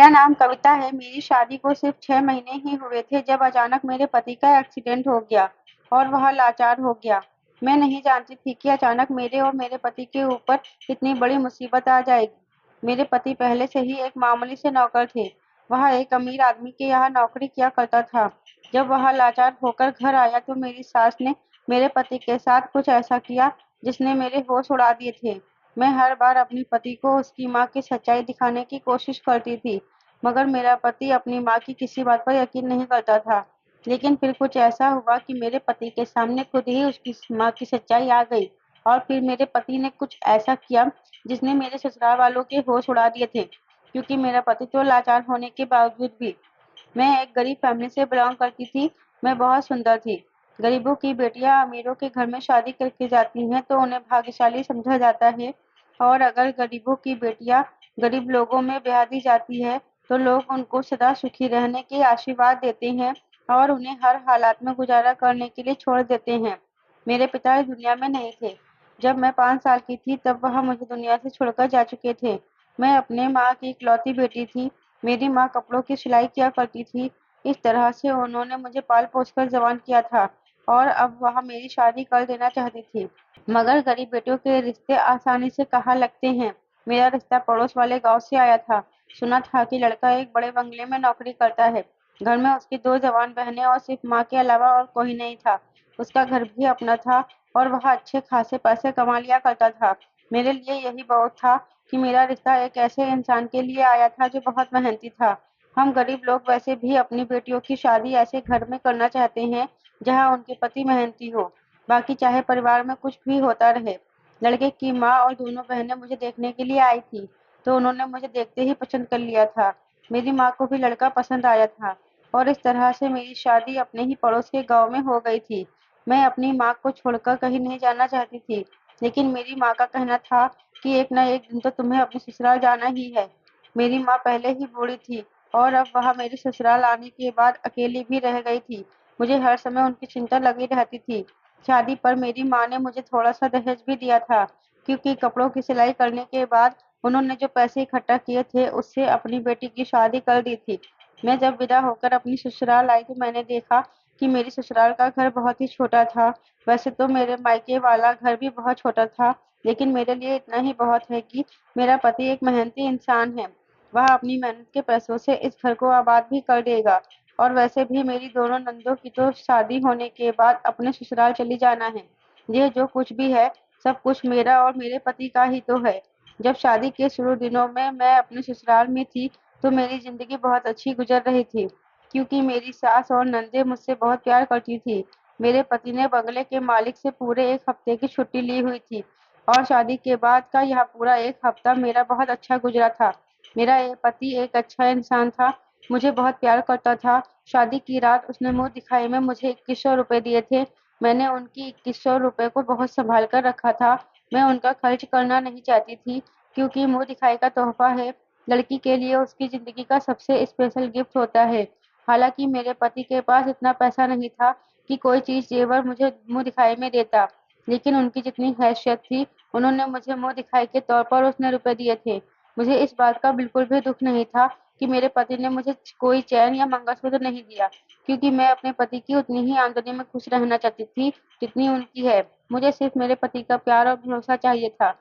मेरा नाम कविता है। मेरी शादी को सिर्फ 6 महीने ही हुए थे जब अचानक मेरे पति का एक्सीडेंट हो गया और वह लाचार हो गया। मैं नहीं जानती थी कि अचानक मेरे और मेरे पति के ऊपर इतनी बड़ी मुसीबत आ जाएगी। मेरे पति पहले से ही एक मामूली से नौकर थे। वह एक अमीर आदमी के यहाँ नौकरी किया करता था। जब वह लाचार होकर घर आया तो मेरी सास ने मेरे पति के साथ कुछ ऐसा किया जिसने मेरे होश उड़ा दिए थे। मैं हर बार अपने पति को उसकी माँ की सच्चाई दिखाने की कोशिश करती थी, मगर मेरा पति अपनी माँ की किसी बात पर यकीन नहीं करता था। लेकिन फिर कुछ ऐसा हुआ कि मेरे पति के सामने खुद ही उसकी माँ की सच्चाई आ गई और फिर मेरे पति ने कुछ ऐसा किया जिसने मेरे ससुराल वालों के होश उड़ा दिए थे। क्योंकि मेरा पति तो लाचार होने के बावजूद भी, मैं एक गरीब फैमिली से बिलोंग करती थी। मैं बहुत सुंदर थी। गरीबों की बेटियां अमीरों के घर में शादी करके जाती हैं तो उन्हें भाग्यशाली समझा जाता है, और अगर गरीबों की बेटियां गरीब लोगों में ब्याह दी जाती है तो लोग उनको सदा सुखी रहने के आशीर्वाद देते हैं और उन्हें हर हालात में गुजारा करने के लिए छोड़ देते हैं। मेरे पिता इस दुनिया में नहीं थे। जब मैं 5 साल की थी तब वह मुझे दुनिया से छोड़कर जा चुके थे। मैं अपने माँ की इकलौती बेटी थी। मेरी माँ कपड़ों की सिलाई किया करती थी। इस तरह से उन्होंने मुझे पाल पोस कर जवान किया था और अब वह मेरी शादी कर देना चाहती थी। मगर गरीब बेटों के रिश्ते आसानी से कहाँ लगते हैं। मेरा रिश्ता पड़ोस वाले गांव से आया था। सुना था कि लड़का एक बड़े बंगले में नौकरी करता है। घर में उसकी 2 जवान बहनें और सिर्फ माँ के अलावा और कोई नहीं था। उसका घर भी अपना था और वह अच्छे खासे पैसे कमा लिया करता था। मेरे लिए यही बहुत था कि मेरा रिश्ता एक ऐसे इंसान के लिए आया था जो बहुत मेहनती था। हम गरीब लोग वैसे भी अपनी बेटियों की शादी ऐसे घर में करना चाहते हैं जहाँ उनके पति मेहनती हो, बाकी चाहे परिवार में कुछ भी होता रहे। लड़के की माँ और दोनों बहनें मुझे देखने के लिए आई थी, तो उन्होंने मुझे देखते ही पसंद कर लिया था। मेरी माँ को भी लड़का पसंद आया था और इस तरह से मेरी शादी अपने ही पड़ोस के गांव में हो गई थी। मैं अपनी माँ को छोड़कर कहीं नहीं जाना चाहती थी, लेकिन मेरी माँ का कहना था कि एक न एक दिन तो तुम्हें अपने ससुराल जाना ही है। मेरी माँ पहले ही बूढ़ी थी और अब वह मेरे ससुराल आने के बाद अकेली भी रह गई थी। मुझे हर समय उनकी चिंता लगी रहती थी। शादी पर मेरी माँ ने मुझे थोड़ा-सा दहेज भी दिया था, क्योंकि कपड़ों की सिलाई करने के बाद उन्होंने जो पैसे इकट्ठा किए थे, उससे अपनी बेटी की शादी कर दी थी। मैं जब विदा होकर अपनी ससुराल आई तो मैंने देखा कि मेरी ससुराल का घर बहुत ही छोटा था। वैसे तो मेरे मायके वाला घर भी बहुत छोटा था, लेकिन मेरे लिए इतना ही बहुत है कि मेरा पति एक मेहनती इंसान है। वह अपनी मेहनत के पैसों से इस घर को आबाद भी कर देगा। और वैसे भी मेरी दोनों नंदों की तो शादी होने के बाद अपने ससुराल चली जाना है। ये जो कुछ भी है, सब कुछ मेरा और मेरे पति का ही तो है। जब शादी के शुरू दिनों में मैं अपने ससुराल में थी, तो मेरी ज़िंदगी बहुत अच्छी गुज़र रही थी, क्योंकि मेरी सास और ननदें मुझसे बहुत प्यार करती थी। मेरे पति ने बंगले के मालिक से पूरे 1 हफ्ते की छुट्टी ली हुई थी और शादी के बाद का यह पूरा 1 हफ्ता मेरा बहुत अच्छा गुज़रा था। मेरा ये पति एक अच्छा इंसान था, मुझे बहुत प्यार करता था। शादी की रात उसने मुँह दिखाई में मुझे 2100 रुपए दिए थे। मैंने उनकी 2100 रुपए को बहुत सँभाल कर रखा था। मैं उनका खर्च करना नहीं चाहती थी, क्योंकि मुँह दिखाई का तोहफ़ा है। लड़की के लिए उसकी ज़िंदगी का सबसे स्पेशल गिफ्ट होता है। हालाँकि मेरे पति के पास इतना पैसा नहीं था कि कोई चीज़ ज़ेवर मुझे मुँह दिखाई में देता, लेकिन उनकी जितनी हैसियत थी, उन्होंने मुझे मुँह दिखाई के तौर पर उतने रुपए दिए थे। मुझे इस बात का बिल्कुल भी दुःख नहीं था कि मेरे पति ने मुझे कोई चैन या मंगलसूत्र नहीं दिया, क्योंकि मैं अपने पति की उतनी ही आमदनी में खुश रहना चाहती थी, जितनी उनकी है। मुझे सिर्फ़ मेरे पति का प्यार और भरोसा चाहिए था।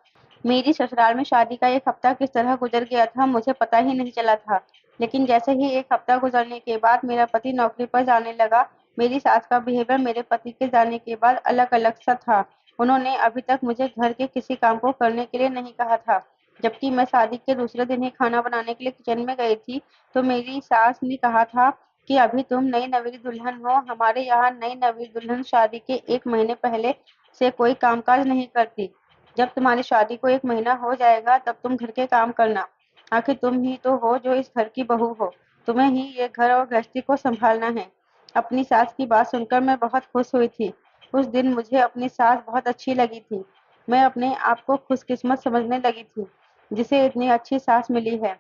मेरी ससुराल में शादी का 1 हफ्ता किस तरह गुज़र गया था, मुझे पता ही नहीं चला था। लेकिन जैसे ही 1 हफ्ता गुज़रने के बाद मेरा पति नौकरी पर जाने लगा, मेरी सास का बिहेवियर मेरे पति के जाने के बाद अलग-अलग सा था। उन्होंने अभी तक मुझे घर के किसी काम को करने के लिए नहीं कहा था। जबकि मैं शादी के दूसरे दिन ही खाना बनाने के लिए किचन में गई थी, तो मेरी सास ने कहा था कि अभी तुम नई नवेली दुल्हन हो, हमारे यहाँ नई नवेली दुल्हन शादी के 1 महीने पहले से कोई कामकाज नहीं करती। जब तुम्हारी शादी को 1 महीना हो जाएगा तब तुम घर के काम करना। आखिर तुम ही तो हो जो इस घर की बहू हो। तुम्हें ही ये घर और गृहस्थी को सँभालना है। अपनी सास की बात सुनकर मैं बहुत खुश हुई थी। उस दिन मुझे अपनी सास बहुत अच्छी लगी थी। मैं अपने आप को खुशकिस्मत समझने लगी थी, जिसे इतनी अच्छी सास मिली है।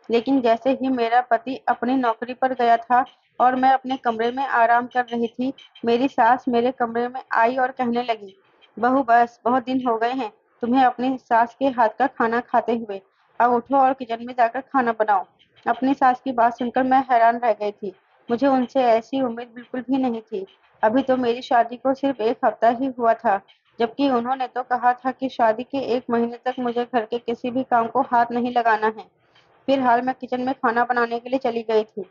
लेकिन जैसे ही मेरा पति अपनी नौकरी पर गया था और मैं अपने कमरे में आराम कर रही थी, मेरी सास मेरे कमरे में आई और कहने लगी, "बहू बस, बहुत दिन हो गए हैं तुम्हें अपनी सास के हाथ का खाना खाते हुए। अब उठो और किचन में जाकर खाना बनाओ।" अपनी सास की बात सुनकर मैं हैरान रह गई थी। मुझे उनसे ऐसी उम्मीद बिल्कुल भी नहीं थी। अभी तो मेरी शादी को सिर्फ 1 हफ्ता ही हुआ था, जबकि उन्होंने तो कहा था कि शादी के 1 महीने तक मुझे घर के किसी भी काम को हाथ नहीं लगाना है। फिलहाल मैं किचन में खाना बनाने के लिए चली गई थी।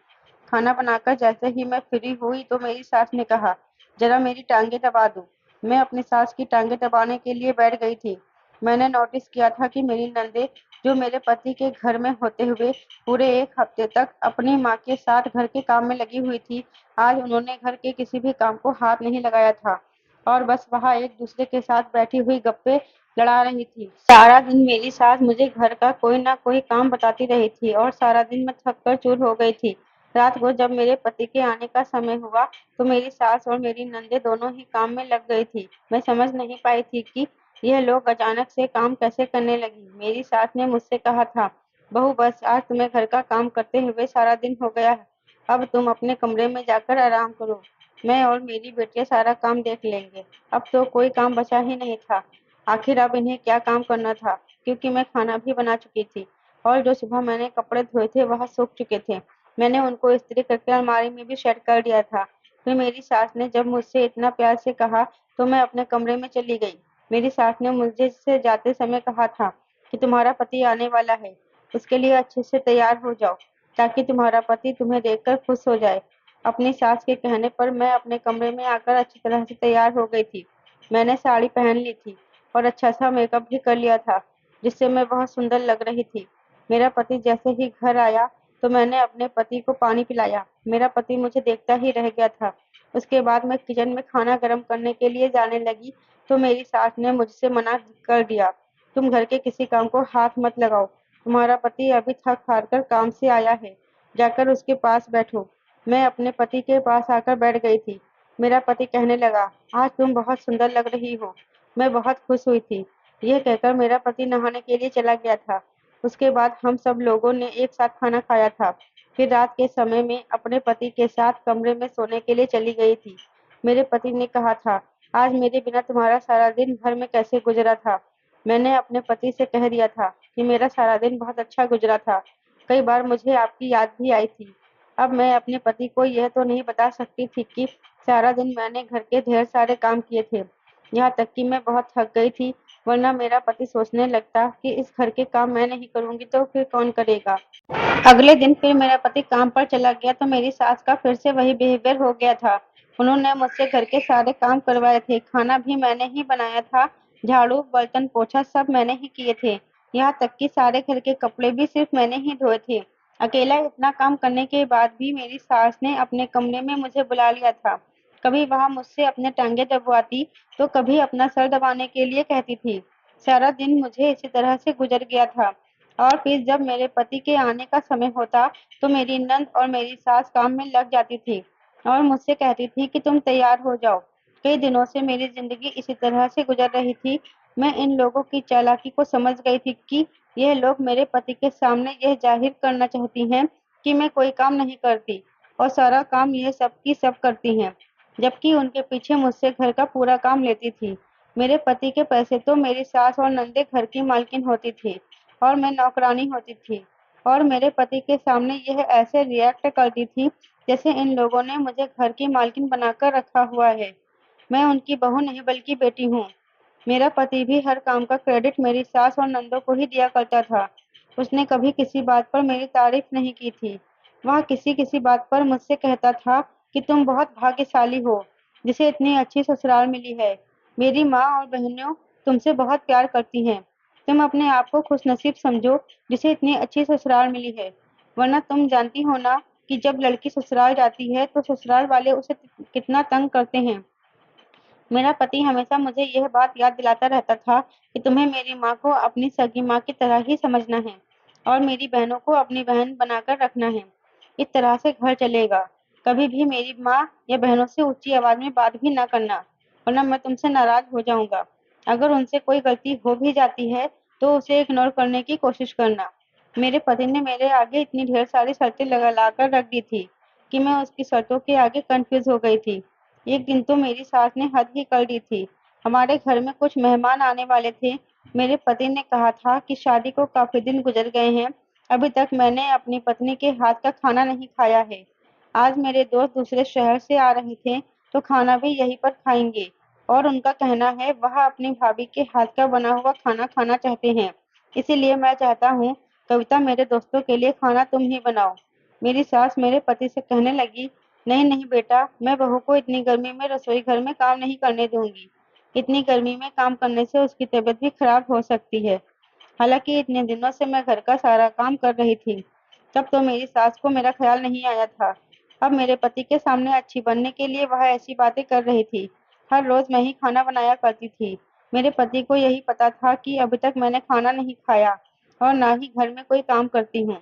खाना बनाकर जैसे ही मैं फ्री हुई तो मेरी सास ने कहा, "जरा मेरी टाँगें दबा दो।" मैं अपनी सास की टाँगें दबाने के लिए बैठ गई थी। मैंने नोटिस किया था कि मेरी ननदें, जो मेरे पति के घर में होते हुए पूरे 1 हफ्ते तक अपनी माँ के साथ घर के काम में लगी हुई थी, आज उन्होंने घर के किसी भी काम को हाथ नहीं लगाया था और बस वहाँ एक-दूसरे के साथ बैठी हुई गप्पे लड़ा रही थी। सारा दिन मेरी सास मुझे घर का कोई न कोई काम बताती रही थी और सारा दिन मैं थक कर चूर हो गई थी। रात को जब मेरे पति के आने का समय हुआ, तो मेरी सास और मेरी ननदें दोनों ही काम में लग गई थी। मैं समझ नहीं पाई थी कि यह लोग अचानक से काम कैसे करने लगी। मेरी सास ने मुझसे कहा था, "बहू बस आज तुम्हें घर का काम करते हुए सारा दिन हो गया है। अब तुम अपने कमरे में जाकर आराम करो। मैं और मेरी बेटियाँ सारा काम देख लेंगे।" अब तो कोई काम बचा ही नहीं था। आखिर अब इन्हें क्या काम करना था, क्योंकि मैं खाना भी बना चुकी थी और जो सुबह मैंने कपड़े धोए थे वह सूख चुके थे। मैंने उनको इस्त्री करके अलमारी में भी सेट कर दिया था। फिर मेरी सास ने जब मुझसे इतना प्यार से कहा, तो मैं अपने कमरे में चली गई। मेरी सास ने मुझे से जाते समय कहा था कि तुम्हारा पति आने वाला है, उसके लिए अच्छे से तैयार हो जाओ, ताकि तुम्हारा पति तुम्हें देखकर खुश हो जाए। अपनी सास के कहने पर मैं अपने कमरे में आकर अच्छी तरह से तैयार हो गई थी। मैंने साड़ी पहन ली थी और अच्छा-सा मेकअप भी कर लिया था, जिससे मैं बहुत सुंदर लग रही थी। मेरा पति जैसे ही घर आया, तो मैंने अपने पति को पानी पिलाया। मेरा पति मुझे देखता ही रह गया था। उसके बाद मैं किचन में खाना गरम करने के लिए जाने लगी, तो मेरी सास ने मुझसे मना कर दिया, "तुम घर के किसी काम को हाथ मत लगाओ। तुम्हारा पति अभी थक-हार कर काम से आया है, जाकर उसके पास बैठो।" मैं अपने पति के पास आकर बैठ गई थी। मेरा पति कहने लगा, "आज तुम बहुत सुंदर लग रही हो।" मैं बहुत खुश हुई थी। यह कहकर मेरा पति नहाने के लिए चला गया था। उसके बाद हम सब लोगों ने एक साथ खाना खाया था। फिर रात के समय में अपने पति के साथ कमरे में सोने के लिए चली गई थी। मेरे पति ने कहा था, "आज मेरे बिना तुम्हारा सारा दिन घर में कैसे गुजरा था?" मैंने अपने पति से कह दिया था कि मेरा सारा दिन बहुत अच्छा गुजरा था। कई बार मुझे आपकी याद भी आई थी। अब मैं अपने पति को यह तो नहीं बता सकती थी कि सारा दिन मैंने घर के ढेर सारे काम किए थे। यहाँ तक कि मैं बहुत थक गई थी, वरना मेरा पति सोचने लगता कि इस घर के काम मैं नहीं करूँगी तो फिर कौन करेगा। अगले दिन फिर मेरा पति काम पर चला गया तो मेरी सास का फिर से वही बिहेवियर हो गया था। उन्होंने मुझसे घर के सारे काम करवाए थे, खाना भी मैंने ही बनाया था, झाड़ू, बर्तन, पोछा सब मैंने ही किए थे। यहाँ तक कि सारे घर के कपड़े भी सिर्फ मैंने ही धोए थे। अकेला इतना काम करने के बाद भी मेरी सास ने अपने कमरे में मुझे बुला लिया था। कभी वहाँ मुझसे अपने टांगे दबवाती, तो कभी अपना सर दबाने के लिए कहती थी। सारा दिन मुझे इसी तरह से गुजर गया था। और फिर जब मेरे पति के आने का समय होता, तो मेरी नंद और मेरी सास काम में लग जाती थी और मुझसे कहती थी कि तुम तैयार हो जाओ। कई दिनों से मेरी ज़िंदगी इसी तरह से गुजर रही थी। मैं इन लोगों की चालाकी को समझ गई थी कि यह लोग मेरे पति के सामने यह ज़ाहिर करना चाहती हैं कि मैं कोई काम नहीं करती और सारा काम ये सब की सब करती हैं, जबकि उनके पीछे मुझसे घर का पूरा काम लेती थी। मेरे पति के पैसे तो मेरी सास और नंदे घर की मालकिन होती थी और मैं नौकरानी होती थी और मेरे पति के सामने यह ऐसे रिएक्ट करती थी जैसे इन लोगों ने मुझे घर की मालकिन बनाकर रखा हुआ है। मैं उनकी बहू नहीं बल्कि बेटी हूँ। मेरा पति भी हर काम का क्रेडिट मेरी सास और नंदों को ही दिया करता था। उसने कभी किसी बात पर मेरी तारीफ नहीं की थी। वह किसी-किसी बात पर मुझसे कहता था कि तुम बहुत भाग्यशाली हो, जिसे इतनी अच्छी ससुराल मिली है। मेरी माँ और बहनें तुमसे बहुत प्यार करती हैं। तुम अपने आप को खुशनसीब समझो, जिसे इतनी अच्छी ससुराल मिली है। वरना तुम जानती हो ना कि जब लड़की ससुराल जाती है, तो ससुराल वाले उसे कितना तंग करते हैं। मेरा पति हमेशा मुझे यह बात याद दिलाता रहता था कि तुम्हें मेरी माँ को अपनी सगी माँ की तरह ही समझना है और मेरी बहनों को अपनी बहन बनाकर रखना है। इस तरह से घर चलेगा। कभी भी मेरी माँ या बहनों से ऊंची आवाज में बात भी ना करना, वरना मैं तुमसे नाराज हो जाऊंगा। अगर उनसे कोई गलती हो भी जाती है, तो उसे इग्नोर करने की कोशिश करना। मेरे पति ने मेरे आगे इतनी ढेर सारी शर्तें लगा ला कर रख दी थी कि मैं उसकी शर्तों के आगे कंफ्यूज हो गई थी। एक दिन तो मेरी सास ने हद ही कर दी थी। हमारे घर में कुछ मेहमान आने वाले थे। मेरे पति ने कहा था कि शादी को काफ़ी दिन गुज़र गए हैं अभी तक मैंने अपनी पत्नी के हाथ का खाना नहीं खाया है। आज मेरे दोस्त दूसरे शहर से आ रहे थे, तो खाना भी यहीं पर खाएंगे और उनका कहना है वह अपनी भाभी के हाथ का बना हुआ खाना खाना चाहते हैं। इसीलिए मैं चाहता हूँ कविता मेरे दोस्तों के लिए खाना तुम ही बनाओ। मेरी सास मेरे पति से कहने लगी, नहीं नहीं बेटा, मैं बहू को इतनी गर्मी में रसोई घर में काम नहीं करने दूंगी। इतनी गर्मी में काम करने से उसकी तबीयत भी खराब हो सकती है। हालांकि इतने दिनों से मैं घर का सारा काम कर रही थी, तब तो मेरी सास को मेरा ख्याल नहीं आया था। अब मेरे पति के सामने अच्छी बनने के लिए वह ऐसी बातें कर रही थी। हर रोज मैं ही खाना बनाया करती थी। मेरे पति को यही पता था कि अभी तक मैंने खाना नहीं खाया और ना ही घर में कोई काम करती हूँ।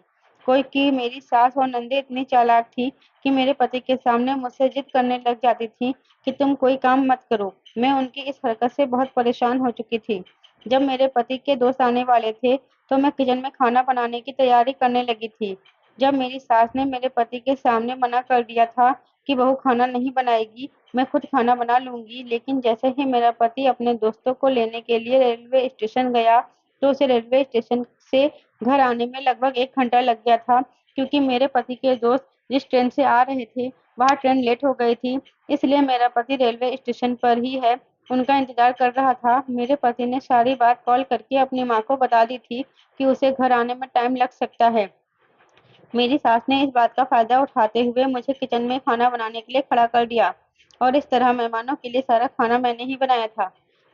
कोई कि मेरी सास और नंदे इतनी चालाक थी कि मेरे पति के सामने मुझसे जिद करने लग जाती थी कि तुम कोई काम मत करो। मैं उनकी इस हरकत से बहुत परेशान हो चुकी थी। जब मेरे पति के दोस्त आने वाले थे, तो मैं किचन में खाना बनाने की तैयारी करने लगी थी। जब मेरी सास ने मेरे पति के सामने मना कर दिया था कि बहू खाना नहीं बनाएगी, मैं खुद खाना बना लूंगी, लेकिन जैसे ही मेरा पति अपने दोस्तों को लेने के लिए रेलवे स्टेशन गया, तो उसे रेलवे स्टेशन से घर आने में लगभग 1 घंटा लग गया था, क्योंकि मेरे पति के दोस्त जिस ट्रेन से आ रहे थे, वह ट्रेन लेट हो गई थी। इसलिए मेरा पति रेलवे स्टेशन पर ही है, उनका इंतजार कर रहा था। मेरे पति ने सारी बात कॉल करके अपनी माँ को बता दी थी कि उसे घर आने में टाइम लग सकता है। मेरी सास ने इस बात का फायदा उठाते हुए मुझे किचन में खाना बनाने के लिए खड़ा कर दिया और इस तरह मेहमानों के लिए सारा खाना मैंने ही बनाया था।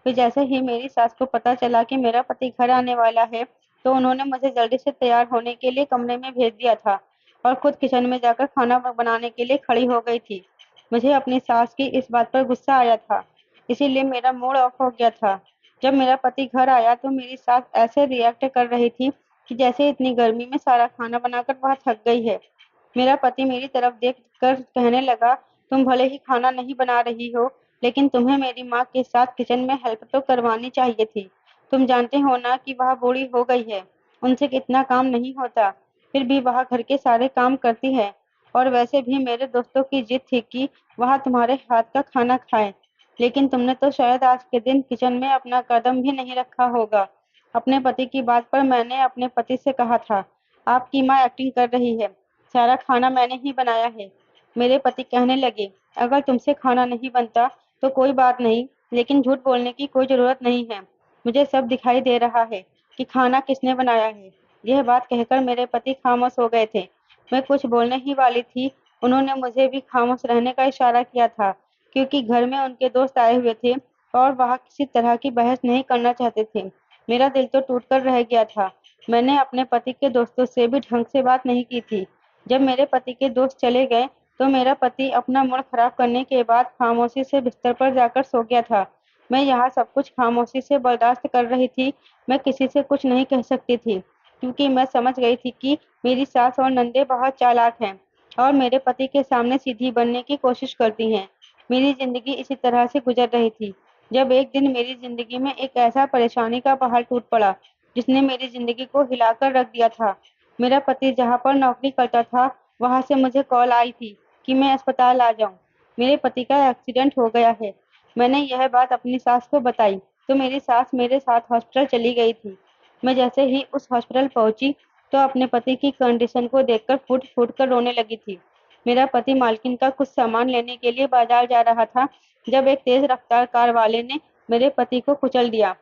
फिर जैसे ही मेरी सास को पता चला कि मेरा पति घर आने वाला है, तो उन्होंने मुझे जल्दी से तैयार होने के लिए कमरे में भेज दिया था और खुद किचन में जाकर खाना बनाने के लिए खड़ी हो गई थी। मुझे अपनी सास की इस बात पर गुस्सा आया था, इसीलिए मेरा मूड ऑफ हो गया था। जब मेरा पति घर आया तो मेरी सास ऐसे रिएक्ट कर रही थी कि जैसे इतनी गर्मी में सारा खाना बनाकर वह थक गई है। मेरा पति मेरी तरफ देख कर कहने लगा, तुम भले ही खाना नहीं बना रही हो, लेकिन तुम्हें मेरी माँ के साथ किचन में हेल्प तो करवानी चाहिए थी। तुम जानते हो ना कि वह बूढ़ी हो गई है, उनसे कितना काम नहीं होता, फिर भी वह घर के सारे काम करती है। और वैसे भी मेरे दोस्तों की जिद थी कि वह तुम्हारे हाथ का खाना खाए, लेकिन तुमने तो शायद आज के दिन किचन में अपना कदम भी नहीं रखा होगा। अपने पति की बात पर मैंने अपने पति से कहा था, आपकी माँ एक्टिंग कर रही है, सारा खाना मैंने ही बनाया है। मेरे पति कहने लगे, अगर तुमसे खाना नहीं बनता तो कोई बात नहीं, लेकिन झूठ बोलने की कोई जरूरत नहीं है। मुझे सब दिखाई दे रहा है कि खाना किसने बनाया है। यह बात कहकर मेरे पति खामोश हो गए थे। मैं कुछ बोलने ही वाली थी, उन्होंने मुझे भी खामोश रहने का इशारा किया था, क्योंकि घर में उनके दोस्त आए हुए थे और वह किसी तरह की बहस नहीं करना चाहते थे। मेरा दिल तो टूटकर रह गया था। मैंने अपने पति के दोस्तों से भी ढंग से बात नहीं की थी। जब मेरे पति के दोस्त चले गए, तो मेरा पति अपना मूड खराब करने के बाद खामोशी से बिस्तर पर जाकर सो गया था। मैं यहाँ सब कुछ खामोशी से बर्दाश्त कर रही थी। मैं किसी से कुछ नहीं कह सकती थी, क्योंकि मैं समझ गई थी कि मेरी सास और नंदे बहुत चालाक हैं और मेरे पति के सामने सीधी बनने की कोशिश करती हैं। मेरी जिंदगी इसी तरह से गुजर रही थी, जब एक दिन मेरी जिंदगी में एक ऐसा परेशानी का पहाड़ टूट पड़ा, जिसने मेरी जिंदगी को हिलाकर रख दिया था। मेरा पति जहाँ पर नौकरी करता था, वहां से मुझे कॉल आई थी कि मैं अस्पताल आ जाऊं। मेरे पति का एक्सीडेंट हो गया है। मैंने यह बात अपनी सास को बताई, तो मेरी सास मेरे साथ हॉस्पिटल चली गई थी। मैं जैसे ही उस हॉस्पिटल पहुंची, तो अपने पति की कंडीशन को देखकर फूट फूट कर रोने लगी थी। मेरा पति मालकिन का कुछ सामान लेने के लिए बाजार जा रहा था, जब एक तेज रफ्तार कार वाले ने मेरे पति को कुचल दिया,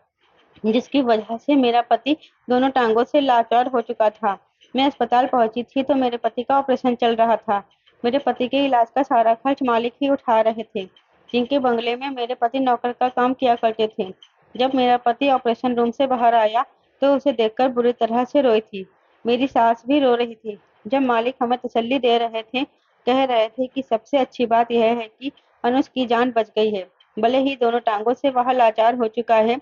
जिसकी वजह से मेरा पति दोनों टांगों से लाचार हो चुका था। मैं अस्पताल पहुंची थी तो मेरे पति का ऑपरेशन चल रहा था। मेरे पति के इलाज का सारा खर्च मालिक ही उठा रहे थे, जिनके बंगले में मेरे पति नौकर का काम किया करते थे। जब मेरा पति ऑपरेशन रूम से बाहर आया, तो उसे देखकर बुरी तरह से रोई थी। मेरी सास भी रो रही थी। जब मालिक हमें तसल्ली दे रहे थे, कह रहे थे कि सबसे अच्छी बात यह है कि अनुज की जान बच गई है। भले ही दोनों टांगों से वह लाचार हो चुका है,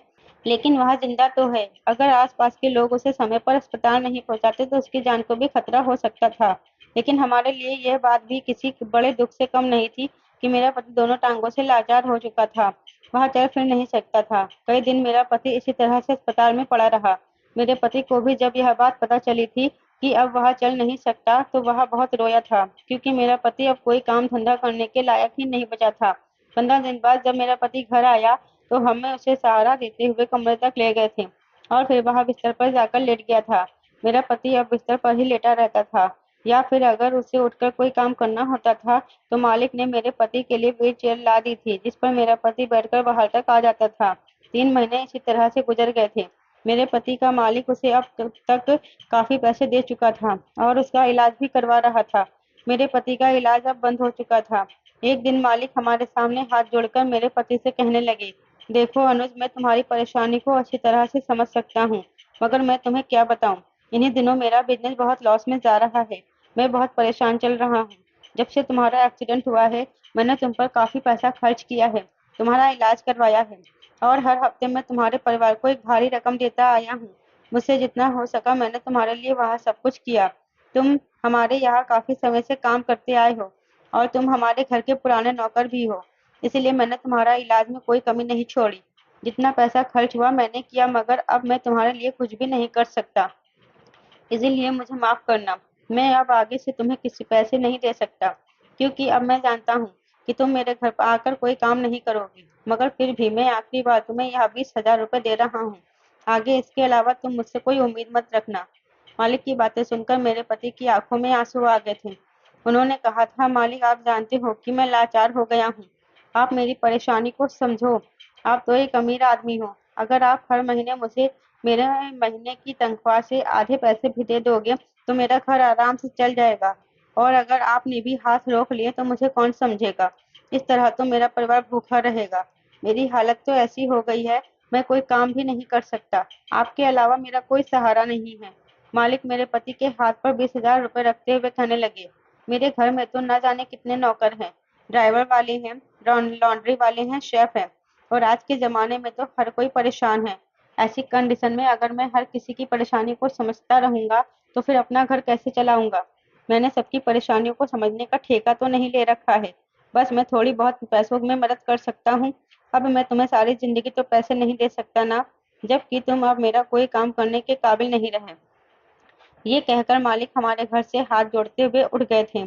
लेकिन वह जिंदा तो है। अगर आसपास के लोग उसे समय पर अस्पताल नहीं पहुंचाते तो उसकी जान को भी खतरा हो सकता था। लेकिन हमारे लिए यह बात भी किसी बड़े दुख से कम नहीं थी कि मेरा पति दोनों टांगों से लाचार हो चुका था। वह चल फिर नहीं सकता था। कई दिन मेरा पति इसी तरह से अस्पताल में पड़ा रहा। मेरे पति को भी जब यह बात पता चली थी कि अब वह चल नहीं सकता, तो वह बहुत रोया था, क्योंकि मेरा पति अब कोई काम धंधा करने के लायक ही नहीं बचा था। 15 दिन बाद जब मेरा पति घर आया, तो हमें उसे सहारा देते हुए कमरे तक ले गए थे और फिर वह बिस्तर पर जाकर लेट गया था। मेरा पति अब बिस्तर पर ही लेटा रहता था, या फिर अगर उसे उठकर कोई काम करना होता था, तो मालिक ने मेरे पति के लिए व्हील चेयर ला दी थी, जिस पर मेरा पति बैठकर बाहर तक आ जाता था। 3 महीने इसी तरह से गुजर गए थे। मेरे पति का मालिक उसे अब तक काफी पैसे दे चुका था और उसका इलाज भी करवा रहा था। मेरे पति का इलाज अब बंद हो चुका था। एक दिन मालिक हमारे सामने हाथ जोड़कर मेरे पति से कहने लगे, देखो अनुज, मैं तुम्हारी परेशानी को अच्छी तरह से समझ सकता हूँ, मगर मैं तुम्हें क्या बताऊँ। इन्हीं दिनों मेरा बिजनेस बहुत लॉस में जा रहा है। मैं बहुत परेशान चल रहा हूँ। जब से तुम्हारा एक्सीडेंट हुआ है, मैंने तुम पर काफी पैसा खर्च किया है, तुम्हारा इलाज करवाया है, और हर हफ्ते मैं तुम्हारे परिवार को एक भारी रकम देता आया हूँ। मुझसे जितना हो सका मैंने तुम्हारे लिए वह सब कुछ किया। तुम हमारे यहाँ काफी समय से काम करते आए हो और तुम हमारे घर के पुराने नौकर भी हो, इसीलिए मैंने तुम्हारा इलाज में कोई कमी नहीं छोड़ी। जितना पैसा खर्च हुआ मैंने किया, मगर अब मैं तुम्हारे लिए कुछ भी नहीं कर सकता, इसीलिए मुझे माफ करना। मैं अब आगे से तुम्हें किसी पैसे नहीं दे सकता, क्योंकि अब मैं जानता हूँ कि तुम मेरे घर पर आकर कोई काम नहीं करोगी, मगर फिर भी मैं आखिरी बार तुम्हें यह 20,000 रुपये दे रहा हूँ। आगे इसके अलावा तुम मुझसे कोई उम्मीद मत रखना। मालिक की बातें सुनकर मेरे पति की आंखों में आंसू आ गए थे। उन्होंने कहा था, मालिक, आप जानते हो कि मैं लाचार हो गया हूँ। आप मेरी परेशानी को समझो। आप तो एक अमीर आदमी हो। अगर आप हर महीने मुझे मेरे महीने की तनख्वाह से आधे पैसे भी दे दोगे, तो मेरा घर आराम से चल जाएगा। और अगर आपने भी हाथ रोक लिए तो मुझे कौन समझेगा। इस तरह तो मेरा परिवार भूखा रहेगा। मेरी हालत तो ऐसी हो गई है, मैं कोई काम भी नहीं कर सकता। आपके अलावा मेरा कोई सहारा नहीं है। मालिक मेरे पति के हाथ पर 20,000 रुपये रखते हुए कहने लगे, मेरे घर में तो न जाने कितने नौकर हैं, ड्राइवर वाले हैं, लॉन्ड्री वाले हैं, शेफ हैं, और आज के ज़माने में तो हर कोई परेशान है। ऐसी कंडीशन में अगर मैं हर किसी की परेशानी को समझता रहूंगा, तो फिर अपना घर कैसे चलाऊंगा। मैंने सबकी परेशानियों को समझने का ठेका तो नहीं ले रखा है, बस मैं थोड़ी बहुत पैसों में मदद कर सकता हूँ। अब मैं तुम्हें सारी जिंदगी तो पैसे नहीं दे सकता ना, जबकि तुम अब मेरा कोई काम करने के काबिल नहीं रहे। ये कहकर मालिक हमारे घर से हाथ जोड़ते हुए उठ गए थे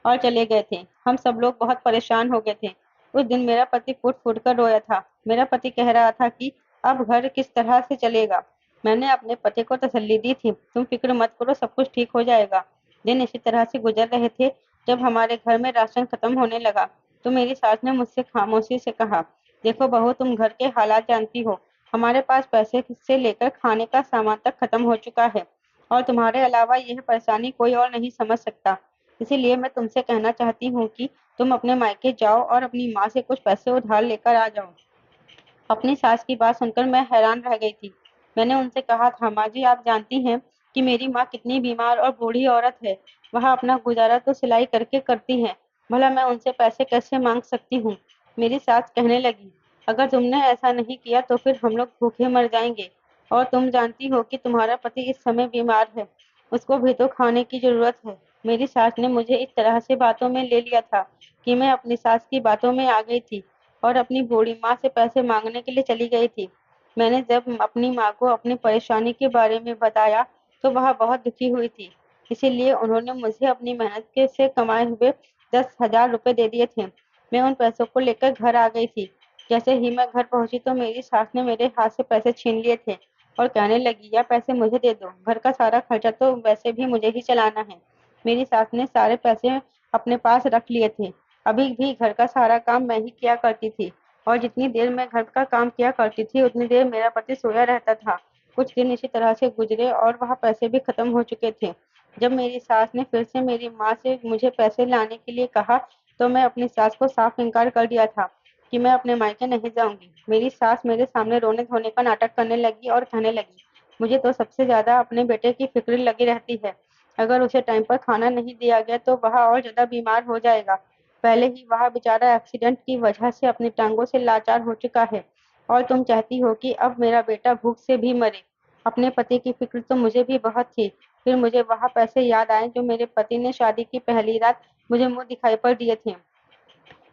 और चले गए थे। हम सब लोग बहुत परेशान हो गए थे। उस दिन मेरा पति फूट फूट कर रोया था। मेरा पति कह रहा था कि अब घर किस तरह से चलेगा। मैंने अपने पति को तसल्ली दी थी, तुम फिक्र मत करो, सब कुछ ठीक हो जाएगा। दिन इसी तरह से गुजर रहे थे। जब हमारे घर में राशन खत्म होने लगा, तो मेरी सास ने मुझसे खामोशी से कहा, देखो बहू, तुम घर के हालात जानती हो। हमारे पास पैसे से लेकर खाने का सामान तक खत्म हो चुका है, और तुम्हारे अलावा यह परेशानी कोई और नहीं समझ सकता। इसीलिए मैं तुमसे कहना चाहती हूँ कि तुम अपने मायके जाओ और अपनी माँ से कुछ पैसे उधार लेकर आ जाओ। अपनी सास की बात सुनकर मैं हैरान रह गई थी। मैंने उनसे कहा था, माँ जी, आप जानती हैं कि मेरी माँ कितनी बीमार और बूढ़ी औरत है। वह अपना गुजारा तो सिलाई करके करती है, भला मैं उनसे पैसे कैसे मांग सकती हूँ। मेरी सास कहने लगी, अगर तुमने ऐसा नहीं किया तो फिर हम लोग भूखे मर जाएंगे, और तुम जानती हो कि तुम्हारा पति इस समय बीमार है, उसको भी तो खाने की जरूरत है। मेरी सास ने मुझे इस तरह से बातों में ले लिया था कि मैं अपनी सास की बातों में आ गई थी और अपनी बूढ़ी माँ से पैसे मांगने के लिए चली गई थी। मैंने जब अपनी माँ को अपनी परेशानी के बारे में बताया, तो वह बहुत दुखी हुई थी। इसीलिए उन्होंने मुझे अपनी मेहनत के से कमाए हुए 10,000 रुपये दे दिए थे। मैं उन पैसों को लेकर घर आ गई थी। जैसे ही मैं घर पहुंची तो मेरी सास ने मेरे हाथ से पैसे छीन लिए थे और कहने लगी, यह पैसे मुझे दे दो, घर का सारा खर्चा तो वैसे भी मुझे ही चलाना है। मेरी सास ने सारे पैसे अपने पास रख लिए थे। अभी भी घर का सारा काम मैं ही किया करती थी, और जितनी देर मैं घर का काम किया करती थी उतनी देर मेरा पति सोया रहता था। कुछ दिन इसी तरह से गुजरे और वह पैसे भी खत्म हो चुके थे। जब मेरी सास ने फिर से मेरी माँ से मुझे पैसे लाने के लिए कहा, तो मैं अपनी सास को साफ इनकार कर दिया था कि मैं अपने मायके नहीं जाऊंगी। मेरी सास मेरे सामने रोने धोने का नाटक करने लगी और कहने लगी, मुझे तो सबसे ज्यादा अपने बेटे की फिक्र लगी रहती है। अगर उसे टाइम पर खाना नहीं दिया गया तो वह और ज्यादा बीमार हो जाएगा। पहले ही वह बेचारा एक्सीडेंट की वजह से अपनी टांगों से लाचार हो चुका है, और तुम चाहती हो कि अब मेरा बेटा भूख से भी मरे। अपने पति की फिक्र तो मुझे भी बहुत थी। फिर मुझे वह पैसे याद आए जो मेरे पति ने शादी की पहली रात मुझे मुंह दिखाई पर दिए थे।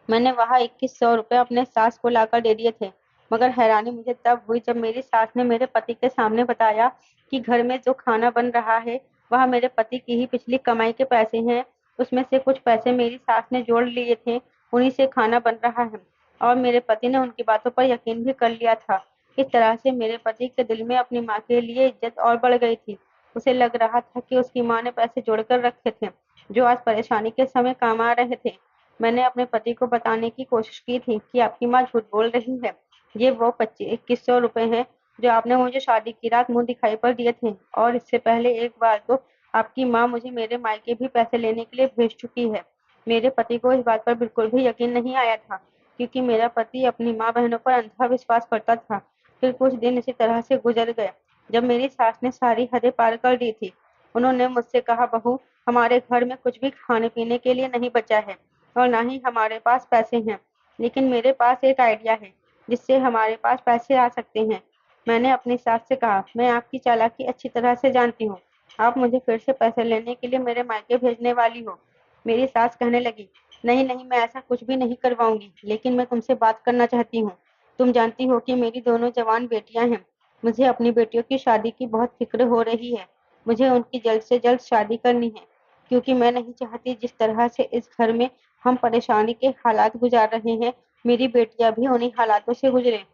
मैंने वहाँ 2100 रुपये अपने सास को लाकर दे दिए थे। मगर हैरानी मुझे तब हुई जब मेरी सास ने मेरे पति के सामने बताया कि घर में जो खाना बन रहा है वह मेरे पति की ही पिछली कमाई के पैसे हैं। उसमें से कुछ पैसे मेरी सास ने जोड़ लिए थे, उन्हीं से खाना बन रहा है, और मेरे पति ने उनकी बातों पर यकीन भी कर लिया था। इस तरह से मेरे पति के दिल में अपनी माँ के लिए इज्जत और बढ़ गई थी। उसे लग रहा था कि उसकी माँ ने पैसे जोड़कर रखे थे, जो आज परेशानी के समय काम आ रहे थे। मैंने अपने पति को बताने की कोशिश की थी कि आपकी माँ झूठ बोल रही है। ये वो 2100 रुपए हैं जो आपने मुझे शादी की रात मुंह दिखाई पर दिए थे, और इससे पहले एक बार तो आपकी माँ मुझे मेरे मायके भी पैसे लेने के लिए भेज चुकी है। मेरे पति को इस बात पर बिल्कुल भी यकीन नहीं आया था, क्योंकि मेरा पति अपनी माँ बहनों पर अंधा विश्वास करता था। फिर कुछ दिन इसी तरह से गुजर गए, जब मेरी सास ने सारी हदें पार कर दी थी। उन्होंने मुझसे कहा, बहू, हमारे घर में कुछ भी खाने पीने के लिए नहीं बचा है और ना ही हमारे पास पैसे हैं, लेकिन मेरे पास एक आइडिया है जिससे हमारे पास पैसे आ सकते हैं। मैंने अपनी सास से कहा, मैं आपकी चालाकी अच्छी तरह से जानती हूँ। आप मुझे फिर से पैसे लेने के लिए मेरे मायके भेजने वाली हो। मेरी सास कहने लगी, नहीं नहीं, मैं ऐसा कुछ भी नहीं करवाऊंगी, लेकिन मैं तुमसे बात करना चाहती हूँ। तुम जानती हो कि मेरी दोनों जवान बेटियां हैं। मुझे अपनी बेटियों की शादी की बहुत फिक्र हो रही है। मुझे उनकी जल्द से जल्द शादी करनी है, क्योंकि मैं नहीं चाहती जिस तरह से इस घर में हम परेशानी के हालात गुजार रहे हैं, मेरी बेटियां भी उन्हीं हालातों से गुजरे।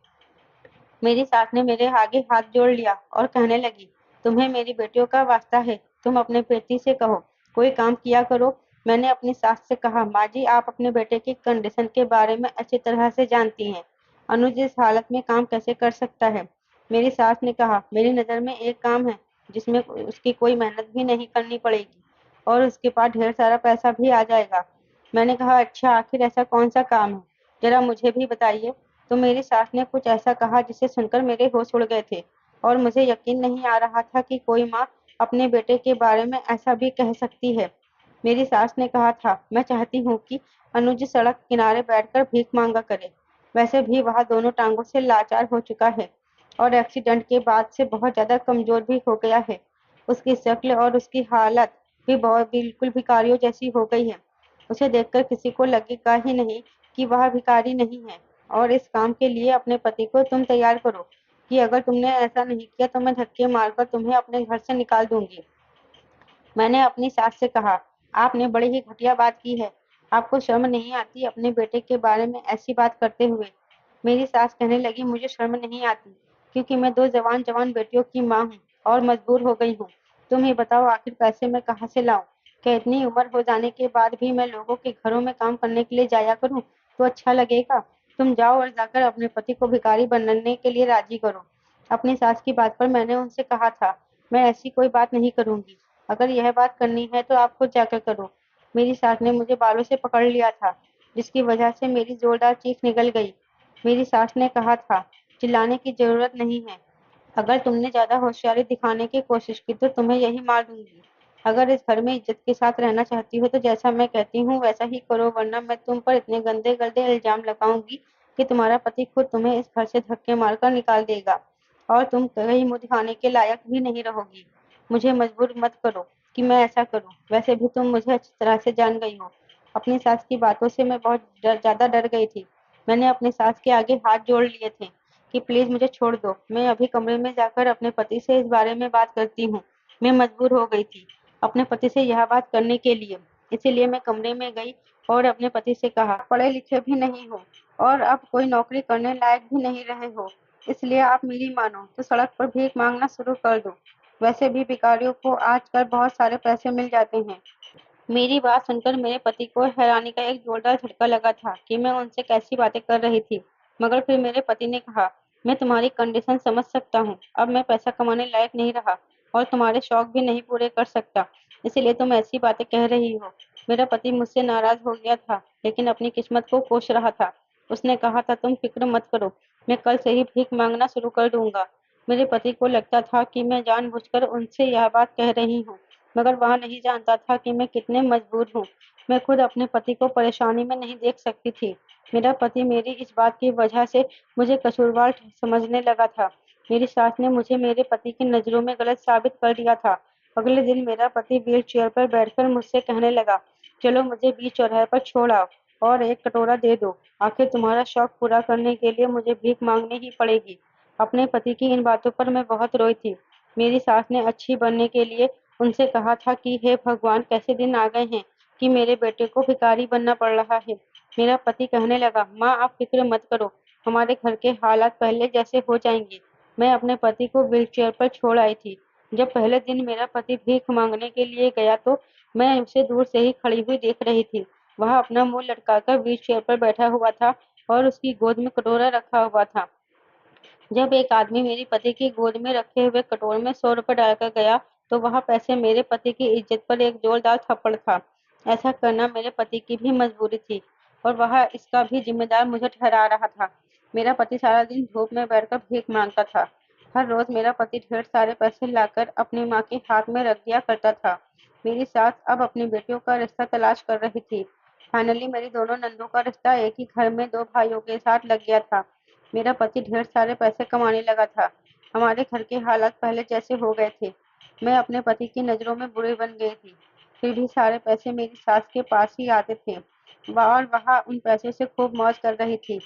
मेरी सास ने मेरे आगे हाथ जोड़ लिया और कहने लगी, तुम्हें मेरी बेटियों का वास्ता है, तुम अपने पति से कहो, कोई काम किया करो। मैंने अपनी सास से कहा, माँ जी, आप अपने बेटे की कंडीशन के बारे में अच्छी तरह से जानती हैं। अनुज इस हालत में काम कैसे कर सकता है? मेरी सास ने कहा, मेरी नज़र में एक काम है जिसमें उसकी कोई मेहनत भी नहीं करनी पड़ेगी और उसके पास ढेर सारा पैसा भी आ जाएगा। मैंने कहा, अच्छा, आखिर ऐसा कौन सा काम है, जरा मुझे भी बताइए। तो मेरी सास ने कुछ ऐसा कहा जिसे सुनकर मेरे होश उड़ गए थे, और मुझे यकीन नहीं आ रहा था कि कोई माँ अपने बेटे के बारे में ऐसा भी कह सकती है। मेरी सास ने कहा था, मैं चाहती हूँ कि अनुज सड़क किनारे बैठकर भीख मांगा करे। वैसे भी वह दोनों टांगों से लाचार हो चुका है और एक्सीडेंट के बाद से बहुत ज्यादा कमजोर भी हो गया है। उसकी शक्ल और उसकी हालत भी बहुत बिल्कुल भिखारियों जैसी हो गई है। उसे देखकर किसी को लगेगा ही नहीं कि वह भिखारी नहीं है। और इस काम के लिए अपने पति को तुम तैयार करो कि अगर तुमने ऐसा नहीं किया तो मैं धक्के मारकर तुम्हें अपने घर से निकाल दूंगी। मैंने अपनी सास से कहा, आपने बड़ी ही घटिया बात की है। आपको शर्म नहीं आती अपने बेटे के बारे में ऐसी बात करते हुए? मेरी सास कहने लगी, मुझे शर्म नहीं आती, क्योंकि मैं दो जवान जवान बेटियों की माँ हूँ और मजबूर हो गई हूँ। तुम ही बताओ, आखिर पैसे मैं कहाँ से लाऊं? क्या इतनी उम्र हो जाने के बाद भी मैं लोगों के घरों में काम करने के लिए जाया करूं तो अच्छा लगेगा? तुम जाओ और जाकर अपने पति को भिखारी बनने के लिए राजी करो। अपनी सास की बात पर मैंने उनसे कहा था, मैं ऐसी कोई बात नहीं करूंगी। अगर यह बात करनी है तो आप खुद जाकर करो। मेरी सास ने मुझे बालों से पकड़ लिया था, जिसकी वजह से मेरी जोरदार चीख निकल गई। मेरी सास ने कहा था, चिल्लाने की जरूरत नहीं है। अगर तुमने ज्यादा होशियारी दिखाने की कोशिश की तो तुम्हें यही मार दूंगी। अगर इस घर में इज्जत के साथ रहना चाहती हो तो जैसा मैं कहती हूँ वैसा ही करो, वरना मैं तुम पर इतने गंदे गंदे इल्जाम लगाऊंगी कि तुम्हारा पति खुद तुम्हें इस घर से धक्के मारकर निकाल देगा और तुम कहीं मुंह दिखाने के लायक भी नहीं रहोगी। मुझे मजबूर मत करो कि मैं ऐसा करूं। वैसे भी तुम मुझे अच्छी तरह से जान गई हो। अपनी सास की बातों से मैं बहुत ज्यादा डर गई थी। मैंने अपनी सास के आगे हाथ जोड़ लिए थे कि प्लीज मुझे छोड़ दो, मैं अभी कमरे में जाकर अपने पति से इस बारे में बात करती हूँ। मैं मजबूर हो गई थी अपने पति से यह बात करने के लिए, इसीलिए मैं कमरे में गई और अपने पति से कहा, पढ़े लिखे भी नहीं हो और अब कोई नौकरी करने लायक भी नहीं रहे हो, इसलिए आप मेरी मानो तो सड़क पर भीख मांगना शुरू कर दो। वैसे भी भिखारियों को आजकल बहुत सारे पैसे मिल जाते हैं। मेरी बात सुनकर मेरे पति को हैरानी का एक जोरदार झटका लगा था कि मैं उनसे कैसी बातें कर रही थी। मगर फिर मेरे पति ने कहा, मैं तुम्हारी कंडीशन समझ सकता हूँ। अब मैं पैसा कमाने लायक नहीं रहा और तुम्हारे शौक भी नहीं पूरे कर सकता, इसीलिए तुम ऐसी बातें कह रही हो। मेरा पति मुझसे नाराज हो गया था, लेकिन अपनी किस्मत को कोस रहा था। उसने कहा था, तुम फिक्र मत करो, मैं कल से ही भीख मांगना शुरू कर दूंगा। मेरे पति को लगता था कि मैं जानबूझकर उनसे यह बात कह रही हूँ, मगर वह नहीं जानता था कि मैं कितने मजबूर हूँ। मैं खुद अपने पति को परेशानी में नहीं देख सकती थी। मेरा पति मेरी इस बात की वजह से मुझे कसूरवार समझने लगा था। मेरी सास ने मुझे मेरे पति की नजरों में गलत साबित कर दिया था। अगले दिन मेरा पति व्हील चेयर पर बैठकर मुझसे कहने लगा, चलो मुझे बीच चौराहे पर छोड़ आओ और एक कटोरा दे दो। आखिर तुम्हारा शौक पूरा करने के लिए मुझे भीख मांगनी ही पड़ेगी। अपने पति की इन बातों पर मैं बहुत रोई थी। मेरी सास ने अच्छी बनने के लिए उनसे कहा था कि हे भगवान, कैसे दिन आ गए हैं कि मेरे बेटे को भिखारी बनना पड़ रहा है। मेरा पति कहने लगा, माँ आप फिक्र मत करो, हमारे घर के हालात पहले जैसे हो जाएंगे। मैं अपने पति को व्हील चेयर पर छोड़ आई थी जब पहले दिन मेरा पति भीख मांगने के लिए गया तो मैं उसे दूर से ही खड़ी हुई देख रही थी। वह अपना मुंह लटकाकर व्हील चेयर पर बैठा हुआ था और उसकी गोद में कटोरा रखा हुआ था। जब एक आदमी मेरे पति की गोद में रखे हुए कटोरे में 100 रुपए डालकर गया, तो वह पैसे मेरे पति की इज्जत पर एक जोरदार थप्पड़ था। ऐसा करना मेरे पति की भी मजबूरी थी और वह इसका भी जिम्मेदार मुझे ठहरा रहा था। मेरा पति सारा दिन धूप में बैठकर भीख मांगता था। हर रोज मेरा पति ढेर सारे पैसे लाकर अपनी माँ के हाथ में रख दिया करता था। मेरी सास अब अपनी बेटियों का रिश्ता तलाश कर रही थी। फाइनली मेरी दोनों नंदों का रिश्ता एक ही घर में दो भाइयों के साथ लग गया था। मेरा पति ढेर सारे पैसे कमाने लगा था। हमारे घर के हालात पहले जैसे हो गए थे। मैं अपने पति की नज़रों में बुरी बन गई थी। फिर भी सारे पैसे मेरी सास के पास ही आते थे और वह उन पैसों से खूब मौज कर रही थी।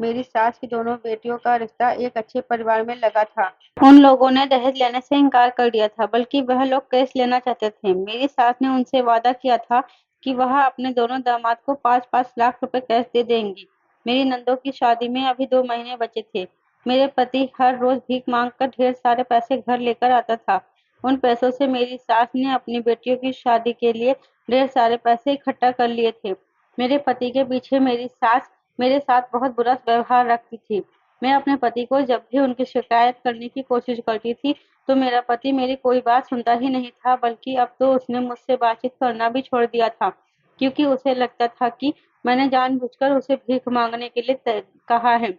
मेरी सास की दोनों बेटियों का रिश्ता एक अच्छे परिवार में लगा था। उन लोगों ने दहेज लेने से इनकार कर दिया था, बल्कि वह लोग केस लेना चाहते थे। मेरी सास ने उनसे वादा किया था कि वह अपने दोनों दामाद को 5-5 लाख रुपए कैश दे देंगी। मेरी नंदों की शादी में अभी 2 महीने बचे थे। मेरे पति हर रोज भीख मांगकर ढेर सारे पैसे घर लेकर आता था। उन पैसों से मेरी सास ने अपनी बेटियों की शादी के लिए ढेर सारे पैसे इकट्ठा कर लिए थे। मेरे पति के पीछे मेरी सास मेरे साथ बहुत बुरा व्यवहार रखती थी। मैं अपने पति को जब भी उनकी शिकायत करने की कोशिश करती थी, तो मेरा पति मेरी कोई बात सुनता ही नहीं था, बल्कि अब तो उसने मुझसे बातचीत करना भी छोड़ दिया था, क्योंकि उसे लगता था कि मैंने जानबूझकर उसे भीख मांगने के लिए कहा है।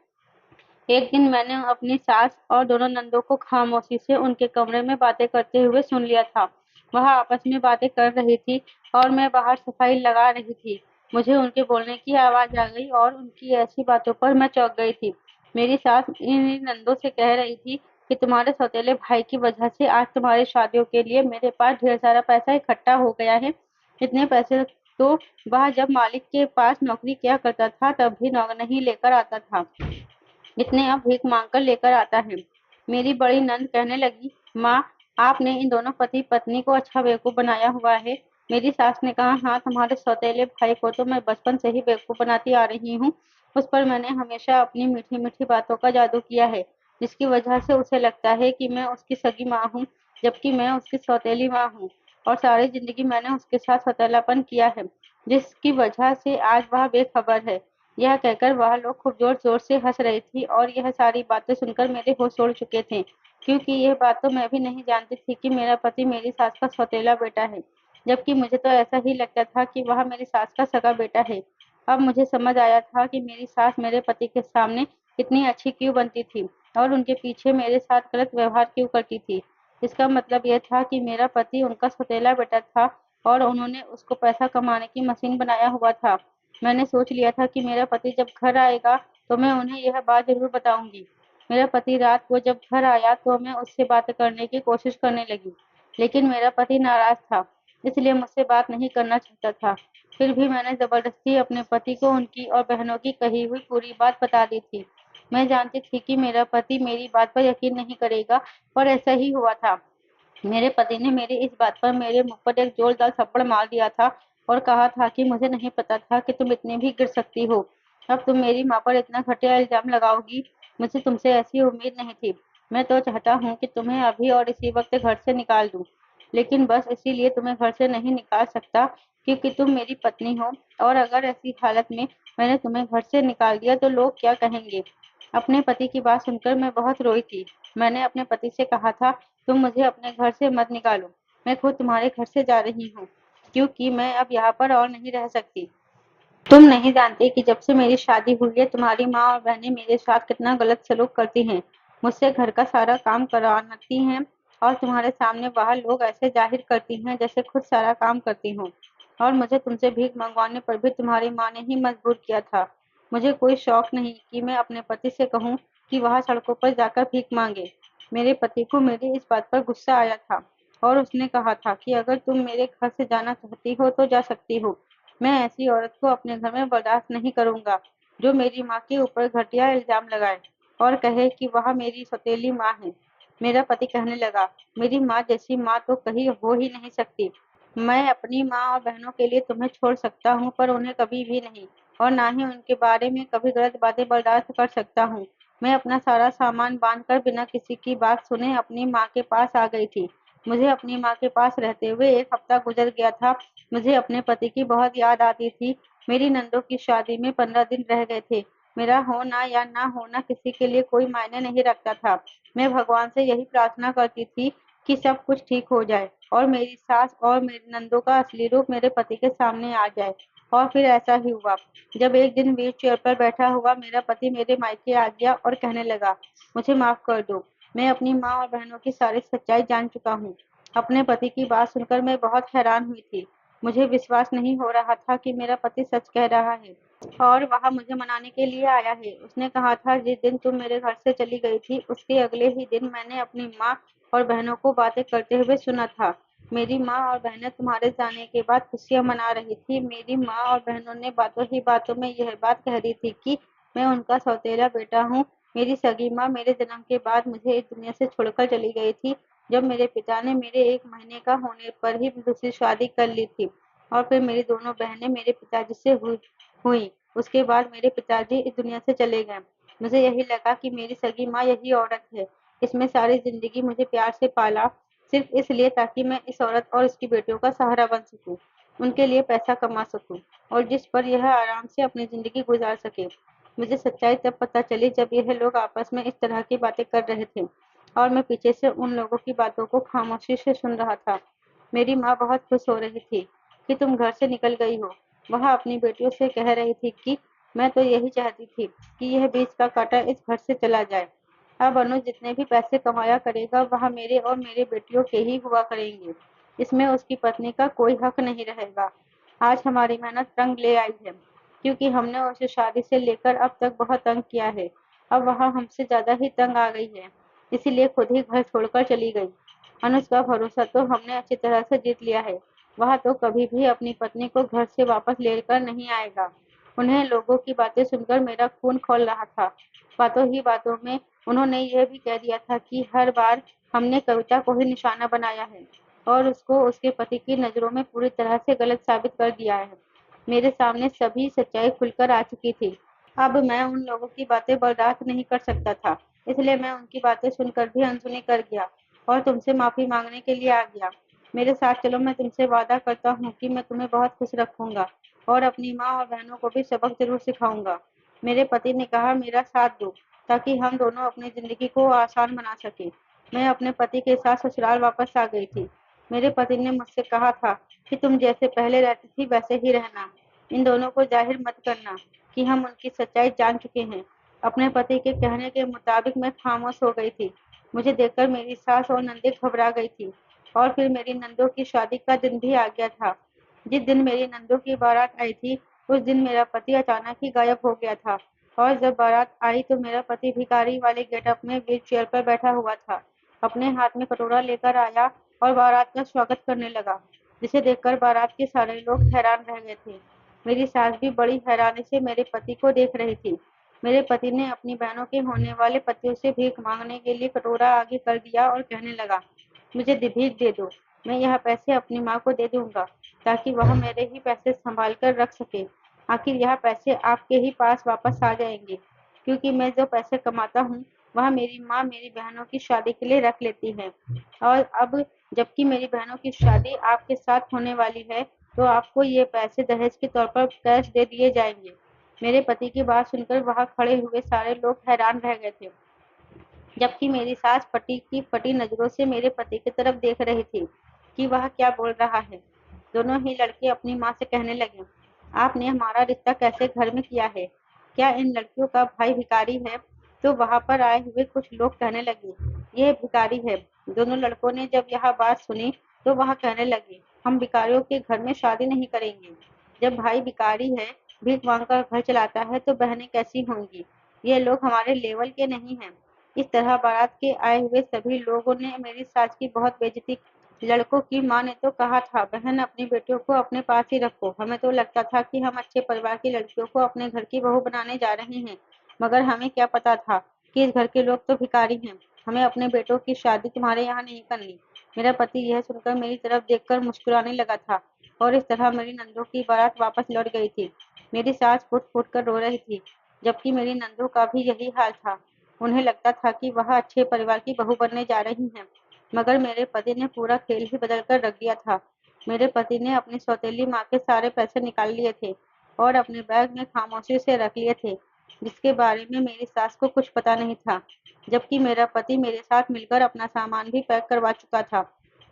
एक दिन मैंने अपनी सास और दोनों नंदों को खामोशी से उनके कमरे में बातें करते हुए सुन लिया था। वह आपस में बातें कर रही थी और मैं बाहर सफाई लगा रही थी। मुझे उनके बोलने की आवाज आ गई और उनकी ऐसी बातों पर मैं चौंक गई थी। मेरी सास इन नंदों से कह रही थी कि तुम्हारे सौतेले भाई की वजह से आज तुम्हारी शादियों के लिए मेरे पास ढेर सारा पैसा इकट्ठा हो गया है। इतने पैसे तो वह जब मालिक के पास नौकरी किया करता था तब भी नहीं लेकर आता था, जितने अब भीख मांगकर लेकर आता है। मेरी बड़ी नंद कहने लगी, माँ, आपने इन दोनों पति पत्नी को अच्छा बेवकूफ बनाया हुआ है। मेरी सास ने कहा, हाँ, तुम्हारे सौतेले भाई को तो मैं बचपन से ही बेवकूफ बनाती आ रही हूँ। उस पर मैंने हमेशा अपनी मीठी मीठी बातों का जादू किया है, जिसकी वजह से उसे लगता है कि मैं उसकी सगी माँ हूँ, जबकि मैं उसकी सौतेली माँ हूँ। और सारी जिंदगी मैंने उसके साथ सौतेलापन किया है, जिसकी वजह से आज वह बेखबर है। यह कहकर वह लोग खूब जोर-जोर से हँस रही थी और यह सारी बातें सुनकर मेरे होश उड़ चुके थे, क्योंकि यह बात तो मैं भी नहीं जानती थी कि मेरा पति मेरी सास का सौतेला बेटा है, जबकि मुझे तो ऐसा ही लगता था कि वह मेरी सास का सगा बेटा है। अब मुझे समझ आया था कि मेरी सास मेरे पति के सामने इतनी अच्छी क्यों बनती थी और उनके पीछे मेरे साथ गलत व्यवहार क्यों करती थी। इसका मतलब यह था कि मेरा पति उनका सौतेला बेटा था और उन्होंने उसको पैसा कमाने की मशीन बनाया हुआ था। मैंने सोच लिया था कि मेरा पति जब घर आएगा तो मैं उन्हें यह बात ज़रूर बताऊँगी। मेरा पति रात को जब घर आया तो मैं उससे बात करने की कोशिश करने लगी, लेकिन मेरा पति नाराज़ था, इसलिए मुझसे बात नहीं करना चाहता था। फिर भी मैंने ज़बरदस्ती अपने पति को उनकी और बहनों की कही हुई पूरी बात बता दी थी। मैं जानती थी कि मेरा पति मेरी बात पर यकीन नहीं करेगा, पर ऐसा ही हुआ था। मेरे पति ने मेरी इस बात पर मेरे मुँह पर एक जोरदार थप्पड़ मार दिया था और कहा था कि मुझे नहीं पता था कि तुम इतनी भी गिर सकती हो। अब तुम मेरी माँ पर इतना घटिया इल्ज़ाम लगाओगी, मुझे तुमसे ऐसी उम्मीद नहीं थी। मैं तो चाहता हूँ कि तुम्हें अभी और इसी वक्त घर से निकाल दूँ, लेकिन बस इसीलिए तुम्हें घर से नहीं निकाल सकता क्योंकि तुम मेरी पत्नी हो, और अगर ऐसी हालत में मैंने तुम्हें घर से निकाल दिया तो लोग क्या कहेंगे। अपने पति की बात सुनकर मैं बहुत रोई थी। मैंने अपने पति से कहा था, तुम मुझे अपने घर से मत निकालो, मैं खुद तुम्हारे घर से जा रही हूँ, क्योंकि मैं अब यहाँ पर और नहीं रह सकती। तुम नहीं जानते कि जब से मेरी शादी हुई है तुम्हारी माँ और बहनें मेरे साथ कितना गलत सलूक करती हैं। मुझसे घर का सारा काम करवाती हैं और तुम्हारे सामने वह लोग ऐसे जाहिर करती हैं जैसे खुद सारा काम करती हूँ। और मुझे तुमसे भीख मंगवाने पर भी तुम्हारी माँ ने ही मजबूर किया था। मुझे कोई शौक नहीं कि मैं अपने पति से कहूँ कि वह सड़कों पर जाकर भीख मांगे। मेरे पति को मेरी इस बात पर गुस्सा आया था और उसने कहा था कि अगर तुम मेरे घर से जाना चाहती हो तो जा सकती हो। मैं ऐसी औरत को अपने घर में बर्दाश्त नहीं करूँगा, जो मेरी माँ के ऊपर घटिया इल्ज़ाम लगाए और कहे कि वह मेरी सौतेली माँ है। मेरा पति कहने लगा, मेरी माँ जैसी माँ तो कहीं हो ही नहीं सकती। मैं अपनी माँ और बहनों के लिए तुम्हें छोड़ सकता हूँ, पर उन्हें कभी भी नहीं, और ना ही उनके बारे में कभी गलत बातें बर्दाश्त कर सकता हूँ। मैं अपना सारा सामान बांधकर बिना किसी की बात सुने अपनी माँ के पास आ गई थी। मुझे अपनी माँ के पास रहते हुए 1 हफ्ता गुजर गया था। मुझे अपने पति की बहुत याद आती थी। मेरी नंदों की शादी में 15 दिन रह गए थे। मेरा होना या ना होना किसी के लिए कोई मायने नहीं रखता था। मैं भगवान से यही प्रार्थना करती थी कि सब कुछ ठीक हो जाए और मेरी सास और मेरी नंदों का असली रूप मेरे पति के सामने आ जाए। और फिर ऐसा ही हुआ। जब एक दिन व्हील चेयर पर बैठा हुआ मेरा पति मेरे मायके आ गया और कहने लगा, मुझे माफ कर दो, मैं अपनी माँ और बहनों की सारी सच्चाई जान चुका हूँ। अपने पति की बात सुनकर मैं बहुत हैरान हुई थी। मुझे विश्वास नहीं हो रहा था कि मेरा पति सच कह रहा है और वह मुझे मनाने के लिए आया है। उसने कहा था, जिस दिन तुम मेरे घर से चली गई थी उसके अगले ही दिन मैंने अपनी माँ और बहनों को बातें करते हुए सुना था। मेरी माँ और बहनें तुम्हारे जाने के बाद खुशियां मना रही थी। मेरी माँ और बहनों ने बातों ही बातों में यह बात कह रही थी कि मैं उनका सौतेला बेटा हूँ। मेरी सगी माँ मेरे जन्म के बाद मुझे इस दुनिया से छोड़कर चली गई थी, जब मेरे पिता ने मेरे 1 महीने का होने पर ही दूसरी शादी कर ली थी। और फिर मेरी दोनों बहनें मेरे पिताजी से हुई। उसके बाद मेरे पिताजी इस दुनिया से चले गए। मुझे यही लगा कि मेरी सगी माँ यही औरत है। इसमें सारी जिंदगी मुझे प्यार से पाला, सिर्फ इसलिए ताकि मैं इस औरत और उसकी बेटियों का सहारा बन सकूं, उनके लिए पैसा कमा सकूं और जिस पर यह आराम से अपनी जिंदगी गुजार सके। मुझे सच्चाई तब पता चली जब यह लोग आपस में इस तरह की बातें कर रहे थे और मैं पीछे से उन लोगों की बातों को खामोशी से सुन रहा था। मेरी माँ बहुत खुश हो रही थी कि तुम घर से निकल गई हो। वह अपनी बेटियों से कह रही थी कि मैं तो यही चाहती थी कि यह बीच का कांटा इस घर से चला जाए। अब अनुज जितने भी पैसे कमाया करेगा वह मेरे और मेरे बेटियों के ही हुआ करेंगे। इसमें उसकी पत्नी का कोई हक नहीं रहेगा। आज हमारी मेहनत रंग ले आई है, क्योंकि हमने उसे शादी से लेकर अब तक बहुत तंग किया है। अब वह हमसे ज्यादा ही तंग आ गई है, इसीलिए खुद ही घर छोड़कर चली गई। अनुज का भरोसा तो हमने अच्छी तरह से जीत लिया है। वह तो कभी भी अपनी पत्नी को घर से वापस लेकर नहीं आएगा। उन्हें लोगों की बातें सुनकर मेरा खून खौल रहा था। बातों ही बातों में उन्होंने यह भी कह दिया था कि हर बार हमने कविता को ही निशाना बनाया है और उसको उसके पति की नजरों में पूरी तरह से गलत साबित कर दिया है। मेरे सामने सभी सच्चाई खुलकर आ चुकी थी। अब मैं उन लोगों की बातें बर्दाश्त नहीं कर सकता था, इसलिए मैं उनकी बातें सुनकर भी अनसुनी कर गया और तुमसे माफी मांगने के लिए आ गया। मेरे साथ चलो, मैं तुमसे वादा करता हूँ कि मैं तुम्हें बहुत खुश रखूंगा और अपनी माँ और बहनों को भी सबक जरूर सिखाऊंगा। मेरे पति ने कहा, मेरा साथ दो ताकि हम दोनों अपनी जिंदगी को आसान बना सके। मैं अपने पति के साथ ससुराल वापस आ गई थी। मेरे पति ने मुझसे कहा था कि तुम जैसे पहले रहती थी वैसे ही रहना। इन दोनों को जाहिर मत करना कि हम उनकी सच्चाई जान चुके हैं। अपने पति के कहने के मुताबिक मैं खामोश हो गई थी। मुझे देखकर मेरी सास और नंदी घबरा गई थी और फिर मेरी नंदों की शादी का दिन भी आ गया था। जिस दिन मेरी नंदों की बारात आई थी उस दिन मेरा पति अचानक ही गायब हो गया था और जब बारात आई तो मेरा पति भिखारी वाले गेटअप में व्हील चेयर पर बैठा हुआ था। अपने हाथ में कटोरा लेकर आया और बारात का स्वागत करने लगा, जिसे देखकर बारात के सारे लोग हैरान रह गए थे। मेरी सास भी बड़ी हैरानी से मेरे पति को देख रही थी। मेरे पति ने अपनी बहनों के होने वाले पतियों से भीख मांगने के लिए कटोरा आगे कर दिया और कहने लगा, मुझे भीख दे दो, मैं यह पैसे अपनी माँ को दे दूंगा ताकि वह मेरे ही पैसे संभाल कर रख सके। आखिर यह पैसे आपके ही पास वापस आ जाएंगे, क्योंकि मैं जो पैसे कमाता हूँ वह मेरी माँ मेरी बहनों की शादी के लिए रख लेती है। और अब जबकि मेरी बहनों की शादी आपके साथ होने वाली है तो आपको ये पैसे दहेज के तौर पर कैश दे दिए जाएंगे। मेरे पति की बात सुनकर वहां खड़े हुए सारे लोग हैरान रह गए थे, जबकि मेरी सास पति की फटी नजरों से मेरे पति की तरफ देख रही थी कि वह क्या बोल रहा है। दोनों ही लड़के अपनी माँ से कहने लगे, आपने हमारा रिश्ता कैसे घर में किया है? क्या इन लड़कियों का भाई भिखारी है? तो वहां पर आए हुए कुछ लोग कहने लगे, ये भिखारी है। दोनों लड़कों ने जब यह बात सुनी तो वह कहने लगे, हम भिखारियों के घर में शादी नहीं करेंगे। जब भाई भिखारी है, भीख मांगकर घर चलाता है तो बहनें कैसी होंगी? ये लोग हमारे लेवल के नहीं हैं। इस तरह बारात के आए हुए सभी लोगों ने मेरी सास की बहुत बेइज्जती की। लड़कों की माँ ने तो कहा था, बहन अपनी बेटियों को अपने पास ही रखो। हमें तो लगता था कि हम अच्छे परिवार की लड़कियों को अपने घर की बहू बनाने जा रहे हैं, मगर हमें क्या पता था कि इस घर के लोग तो भिखारी हैं। हमें अपने बेटों की शादी तुम्हारे यहाँ नहीं करनी। मेरा पति यह सुनकर मेरी तरफ देखकर मुस्कुराने लगा था और इस तरह मेरी नंदों की बारात वापस लौट गई थी। मेरी सास फूट फूट कर रो रही थी, जबकि मेरी नंदों का भी यही हाल था। उन्हें लगता था कि वह अच्छे परिवार की बहू बनने जा रही हैं। मगर मेरे पति ने पूरा खेल ही बदल कर रख दिया था। मेरे पति ने अपनी सौतेली माँ के सारे पैसे निकाल लिए थे और अपने बैग में खामोशी से रख लिए थे, जिसके बारे में मेरी सास को कुछ पता नहीं था, जबकि मेरा पति मेरे साथ मिलकर अपना सामान भी पैक करवा चुका था।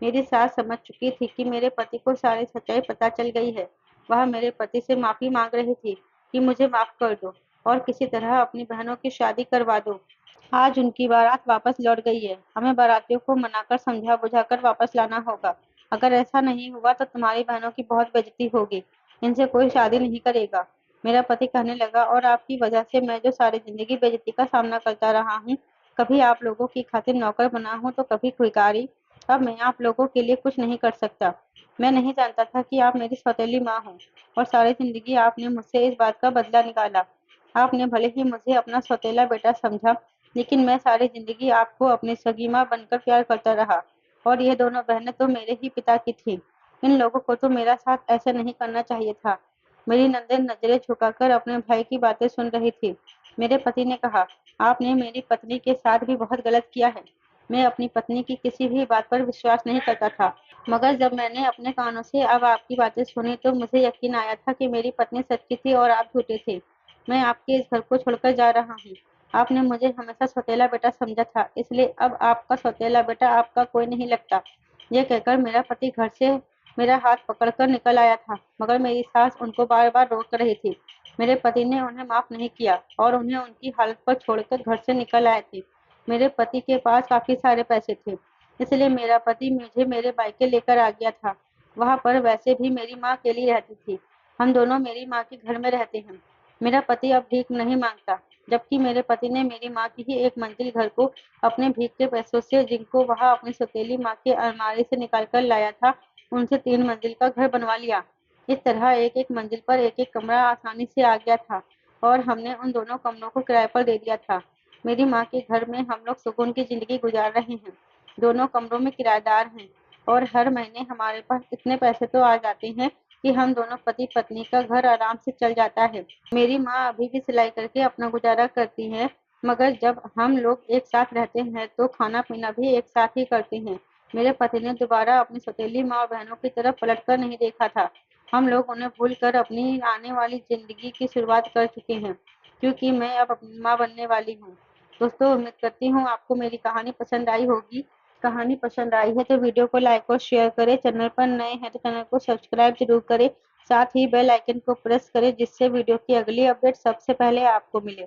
मेरी सास समझ चुकी थी कि मेरे पति को सारी सच्चाई पता चल गई है। वह मेरे पति से माफी मांग रही थी कि मुझे माफ कर दो और किसी तरह अपनी बहनों की शादी करवा दो। आज उनकी बारात वापस लौट गई है। हमें बारातियों को मनाकर समझा बुझाकर वापस लाना होगा। अगर ऐसा नहीं हुआ तो तुम्हारी बहनों की बहुत बेइज्जती होगी। इनसे कोई शादी नहीं करेगा। मेरा पति कहने लगा, और आपकी वजह से मैं जो सारी जिंदगी बेइज्जती का सामना करता रहा हूँ, कभी आप लोगों की खातिर नौकर बना हूँ तो कभी भिखारी, अब मैं आप लोगों के लिए कुछ नहीं कर सकता। मैं नहीं जानता था कि आप मेरी सौतेली माँ हो और सारी जिंदगी आपने मुझसे इस बात का बदला निकाला। आपने भले ही मुझे अपना सौतेला बेटा समझा, लेकिन मैं सारी जिंदगी आपको अपनी सगी माँ बनकर प्यार करता रहा, और ये दोनों बहनें तो मेरे ही पिता की थीं। इन लोगों को तो मेरा साथ ऐसे नहीं करना चाहिए था। मेरी नंदन नजरें झुकाकर अपने भाई की बातें सुन रही थी। मेरे पति ने कहा, आपने मेरी पत्नी के साथ भी बहुत गलत किया है। मैं अपनी पत्नी की किसी भी बात पर विश्वास नहीं करता था, मगर जब मैंने अपने कानों से अब आपकी बातें सुनी तो मुझे यकीन आया था कि मेरी पत्नी सच्ची थी और आप झूठे थे। मैं आपके इस घर को छोड़कर जा रहा हूँ। आपने मुझे हमेशा सौतेला बेटा समझा था, इसलिए अब आपका सौतेला बेटा आपका कोई नहीं लगता। यह कहकर मेरा पति घर से मेरा हाथ पकड़कर निकल आया था, मगर मेरी सास उनको बार बार रोक रही थी। मेरे पति ने उन्हें माफ नहीं किया और उन्हें उनकी हालत पर छोड़कर घर से निकल आए थे। मेरे पति के पास काफी सारे पैसे थे, इसलिए मेरा पति मुझे मेरे मायके लेकर आ गया था। वहां पर वैसे भी मेरी माँ अकेली रहती थी। हम दोनों मेरी माँ के घर में रहते हैं। मेरा पति अब भीख नहीं मांगता, जबकि मेरे पति ने मेरी माँ की ही एक मंजिल घर को अपने भीख के पैसों से, जिनको वह अपनी सौतेली माँ की अलमारी से निकाल कर लाया था, उनसे 3 मंजिल का घर बनवा लिया। इस तरह एक एक मंजिल पर एक एक कमरा आसानी से आ गया था और हमने उन दोनों कमरों को किराए पर दे दिया था। मेरी माँ के घर में हम लोग सुकून की जिंदगी गुजार रहे हैं। दोनों कमरों में किराएदार हैं और हर महीने हमारे पास इतने पैसे तो आ जाते हैं कि हम दोनों पति पत्नी का घर आराम से चल जाता है। मेरी माँ अभी भी सिलाई करके अपना गुजारा करती है, मगर जब हम लोग एक साथ रहते हैं तो खाना पीना भी एक साथ ही करते हैं। मेरे पति ने दोबारा अपनी सौतेली माँ और बहनों की तरफ पलटकर नहीं देखा था। हम लोग उन्हें भूलकर अपनी आने वाली जिंदगी की शुरुआत कर चुके हैं, क्योंकि मैं अब अपनी माँ बनने वाली हूँ। दोस्तों, उम्मीद करती हूँ आपको मेरी कहानी पसंद आई होगी। कहानी पसंद आई है तो वीडियो को लाइक और शेयर करें। चैनल पर नए हैं तो चैनल को सब्सक्राइब जरूर करें। साथ ही बेल आइकन को प्रेस करें, जिससे वीडियो की अगली अपडेट सबसे पहले आपको मिले।